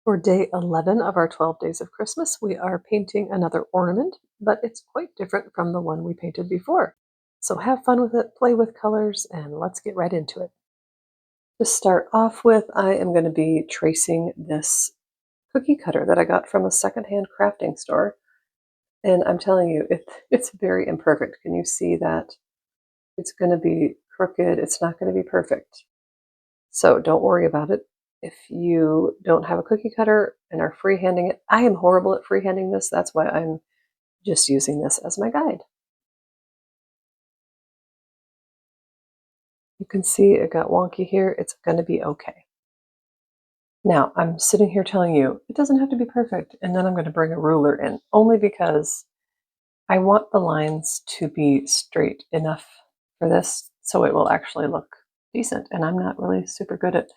For day 11 of our 12 days of Christmas, we are painting another ornament, but it's quite different from the one we painted before. So have fun with it, play with colors, and let's get right into it. To start off with, I am going to be tracing this cookie cutter that I got from a secondhand crafting store. And I'm telling you, it's very imperfect. Can you see that? It's going to be crooked. It's not going to be perfect. So don't worry about it. If you don't have a cookie cutter and are freehanding it, I am horrible at freehanding this. That's why I'm just using this as my guide. You can see it got wonky here. It's going to be okay. Now, I'm sitting here telling you it doesn't have to be perfect, and then I'm going to bring a ruler in, only because I want the lines to be straight enough for this so it will actually look decent. And I'm not really super good at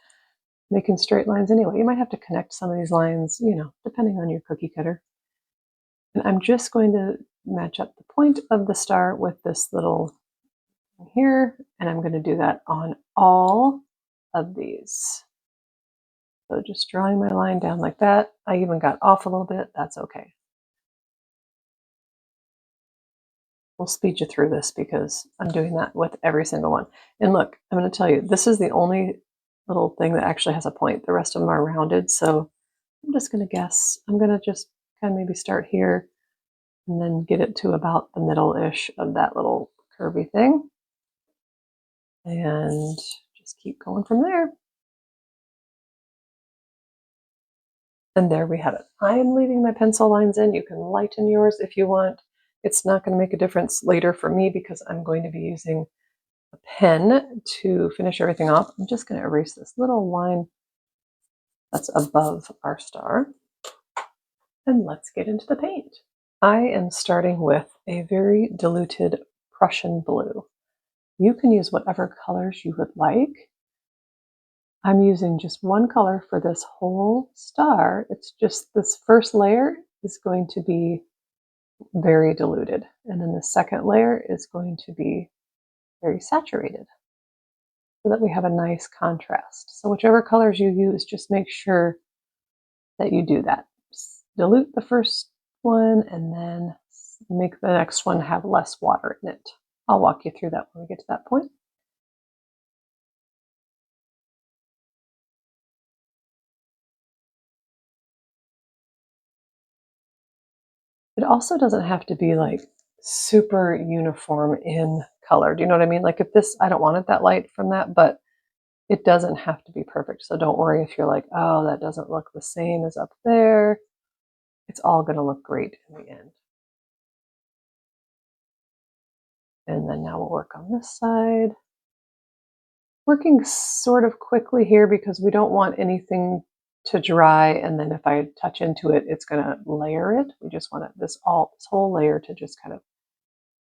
making straight lines anyway. You might have to connect some of these lines, depending on your cookie cutter. And I'm just going to match up the point of the star with this little thing here, and I'm going to do that on all of these. So just drawing my line down like that. I even got off a little bit. That's okay. We'll speed you through this because I'm doing that with every single one. And look, I'm going to tell you, this is the only little thing that actually has a point. The rest of them are rounded. So I'm just going to guess. I'm going to just kind of maybe start here and then get it to about the middle-ish of that little curvy thing. And just keep going from there. And there we have it. I am leaving my pencil lines in. You can lighten yours if you want. It's not going to make a difference later for me because I'm going to be using a pen to finish everything off. I'm just going to erase this little line that's above our star. And let's get into the paint. I am starting with a very diluted Prussian blue. You can use whatever colors you would like. I'm using just one color for this whole star. It's just this first layer is going to be very diluted. And then the second layer is going to be very saturated so that we have a nice contrast. So whichever colors you use, just make sure that you do that. Just dilute the first one and then make the next one have less water in it. I'll walk you through that when we get to that point. It also doesn't have to be like super uniform in color. Do you know what I mean? Like if this, I don't want it that light from that, but it doesn't have to be perfect. So don't worry if you're like, oh, that doesn't look the same as up there. It's all going to look great in the end. And then now we'll work on this side. Working sort of quickly here because we don't want anything to dry, and then if I touch into it, it's going to layer it. We just want this whole layer to just kind of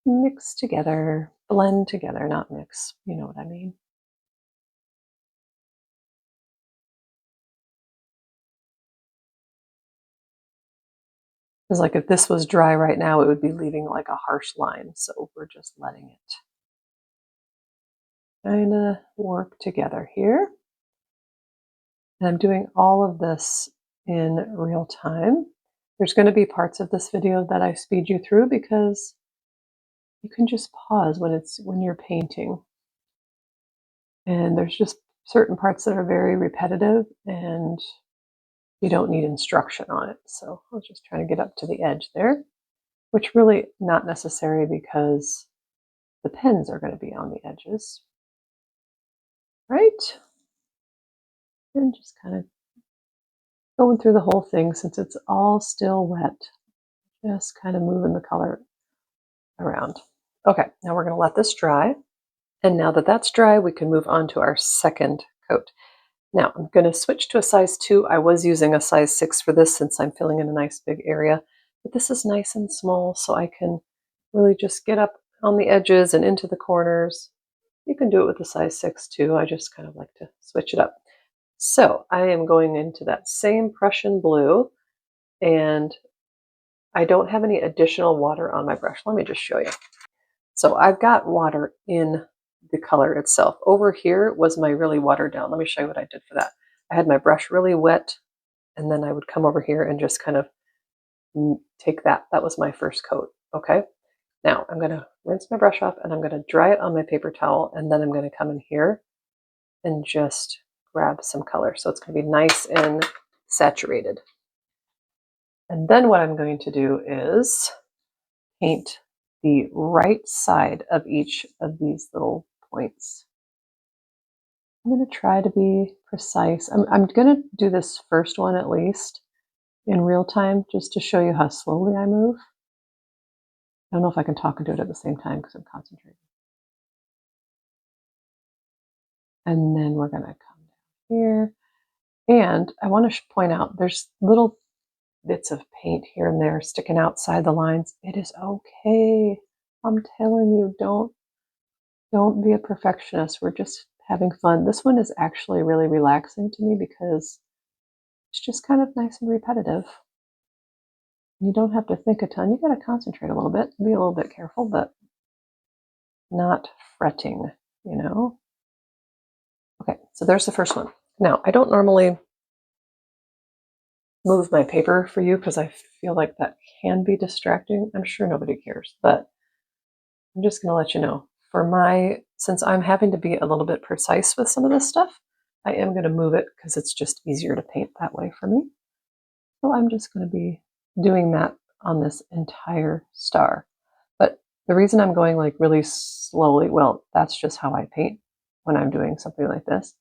mix together, blend together, not mix. You know what I mean? Because like if this was dry right now, it would be leaving like a harsh line. So we're just letting it kind of work together here. And I'm doing all of this in real time. There's going to be parts of this video that I speed you through because you can just pause when you're painting. And there's just certain parts that are very repetitive and you don't need instruction on it. So I was just trying to get up to the edge there, which really not necessary because the pens are going to be on the edges. Right? And just kind of going through the whole thing since it's all still wet. Just kind of moving the color around. Okay, now we're going to let this dry. And now that that's dry, we can move on to our second coat. Now I'm going to switch to a size 2. I was using a size 6 for this since I'm filling in a nice big area. But this is nice and small, so I can really just get up on the edges and into the corners. You can do it with a size 6 too. I just kind of like to switch it up. So I am going into that same Prussian blue, and I don't have any additional water on my brush. Let me just show you. So I've got water in the color itself. Over here was my really watered down. Let me show you what I did for that. I had my brush really wet, and then I would come over here and just kind of take that. That was my first coat. Okay. Now I'm going to rinse my brush off and I'm going to dry it on my paper towel, and then I'm going to come in here and just grab some color. So it's going to be nice and saturated. And then what I'm going to do is paint the right side of each of these little points. I'm going to try to be precise. I'm going to do this first one at least in real time just to show you how slowly I move. I don't know if I can talk and do it at the same time because I'm concentrating. And then we're going to come down here. And I want to point out there's little bits of paint here and there sticking outside the lines. It is okay. I'm telling you, don't be a perfectionist. We're just having fun. This one is actually really relaxing to me because it's just kind of nice and repetitive. You don't have to think a ton. You got to concentrate a little bit, be a little bit careful, but not fretting, you know? Okay, so there's the first one. Now, I don't normally move my paper for you because I feel like that can be distracting. I'm sure nobody cares, but I'm just going to let you know. Since I'm having to be a little bit precise with some of this stuff, I am going to move it because it's just easier to paint that way for me. So I'm just going to be doing that on this entire star. But the reason I'm going like really slowly, well, that's just how I paint when I'm doing something like this.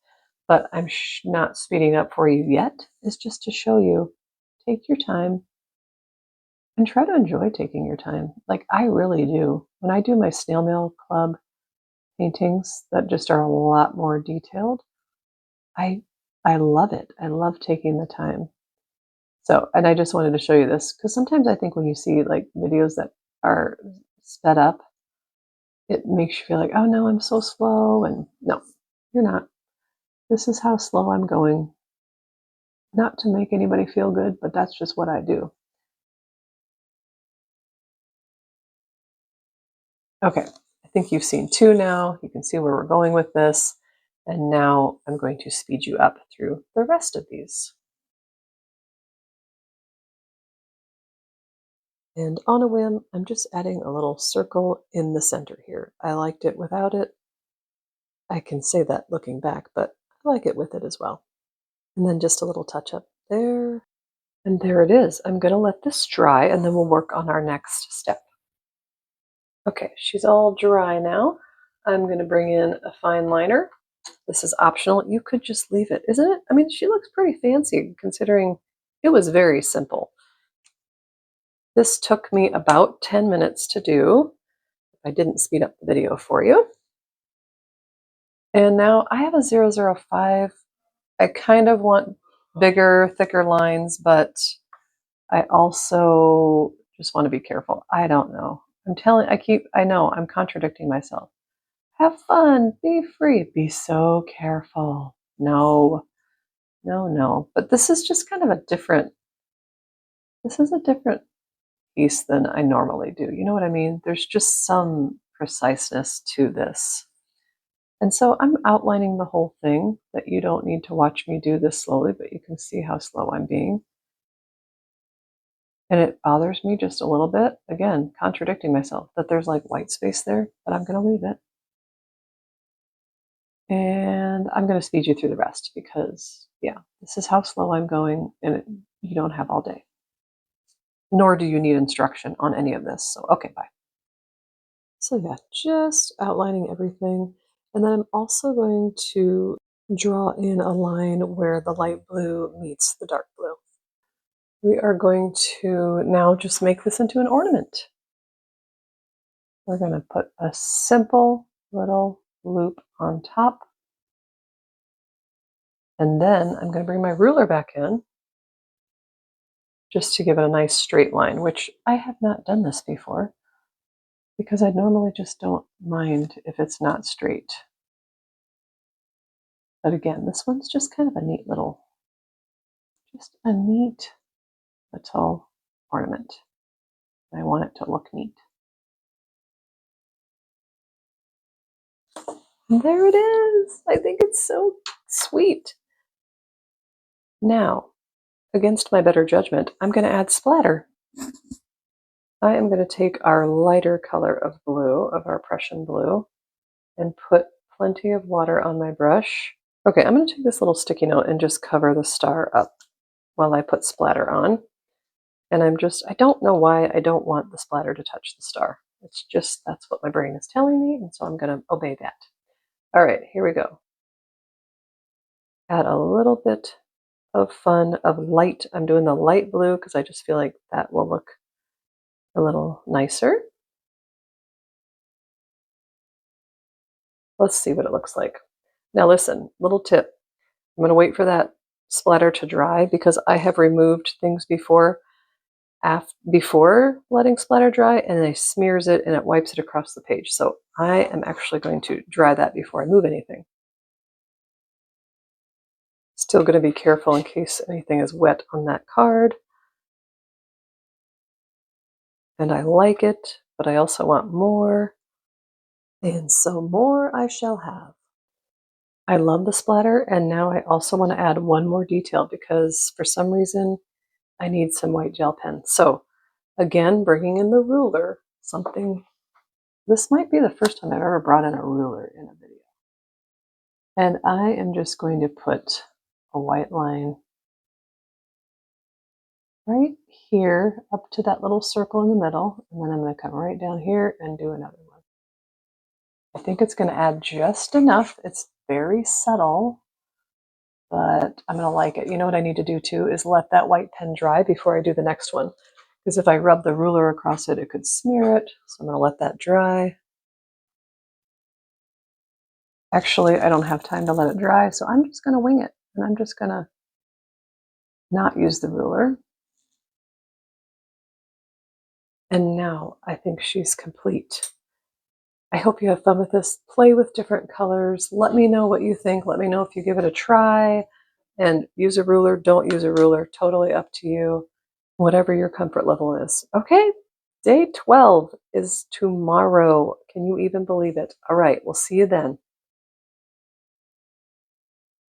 But I'm not speeding up for you yet. It's just to show you, take your time and try to enjoy taking your time. Like I really do. When I do my snail mail club paintings that just are a lot more detailed, I love it. I love taking the time. So, and I just wanted to show you this because sometimes I think when you see like videos that are sped up, it makes you feel like, oh no, I'm so slow. And no, you're not. This is how slow I'm going. Not to make anybody feel good, but that's just what I do. Okay, I think you've seen two now. You can see where we're going with this. And now I'm going to speed you up through the rest of these. And on a whim, I'm just adding a little circle in the center here. I liked it without it. I can say that looking back, but I like it with it as well. And then just a little touch up there. And there it is. I'm going to let this dry and then we'll work on our next step. Okay, she's all dry now. I'm going to bring in a fine liner. This is optional. You could just leave it, isn't it? I mean, she looks pretty fancy considering it was very simple. This took me about 10 minutes to do. I didn't speed up the video for you. And now I have a 005. I kind of want bigger, thicker lines, but I also just want to be careful. I don't know. I know I'm contradicting myself. Have fun, be free, be so careful. No, no, no. But this is just kind of a different piece than I normally do. You know what I mean? There's just some preciseness to this. And so I'm outlining the whole thing that you don't need to watch me do this slowly, but you can see how slow I'm being. And it bothers me just a little bit, again, contradicting myself, that there's like white space there, but I'm going to leave it. And I'm going to speed you through the rest because, yeah, this is how slow I'm going, and you don't have all day. Nor do you need instruction on any of this. So, okay, bye. So yeah, just outlining everything. And then I'm also going to draw in a line where the light blue meets the dark blue. We are going to now just make this into an ornament. We're going to put a simple little loop on top. And then I'm going to bring my ruler back in just to give it a nice straight line, which I have not done this before because I normally just don't mind if it's not straight. But again, this one's just kind of a neat little ornament. I want it to look neat. And there it is. I think it's so sweet. Now, against my better judgment, I'm going to add splatter. I am going to take our lighter color of blue, of our Prussian blue, and put plenty of water on my brush. Okay, I'm going to take this little sticky note and just cover the star up while I put splatter on. And I don't know why I don't want the splatter to touch the star. It's just, that's what my brain is telling me, and so I'm going to obey that. All right, here we go. Add a little bit of fun of light. I'm doing the light blue because I just feel like that will look a little nicer. Let's see what it looks like. Now listen, little tip. I'm going to wait for that splatter to dry because I have removed things before letting splatter dry, and it smears it and it wipes it across the page. So I am actually going to dry that before I move anything. Still going to be careful in case anything is wet on that card. And I like it, but I also want more. And so more I shall have. I love the splatter, and now I also want to add one more detail because for some reason I need some white gel pen. So again, bringing in the ruler, this might be the first time I've ever brought in a ruler in a video. And I am just going to put a white line right here up to that little circle in the middle, and then I'm going to come right down here and do another one. I think it's going to add just enough. It's very subtle, but I'm going to like it. You know what I need to do too is let that white pen dry before I do the next one, because if I rub the ruler across it, it could smear it. So I'm going to let that dry. Actually, I don't have time to let it dry, so I'm just going to wing it, and I'm just going to not use the ruler. And now I think she's complete. I hope you have fun with this. Play with different colors. Let me know what you think. Let me know if you give it a try. And use a ruler, don't use a ruler. Totally up to you. Whatever your comfort level is. Okay, day 12 is tomorrow. Can you even believe it? All right, we'll see you then.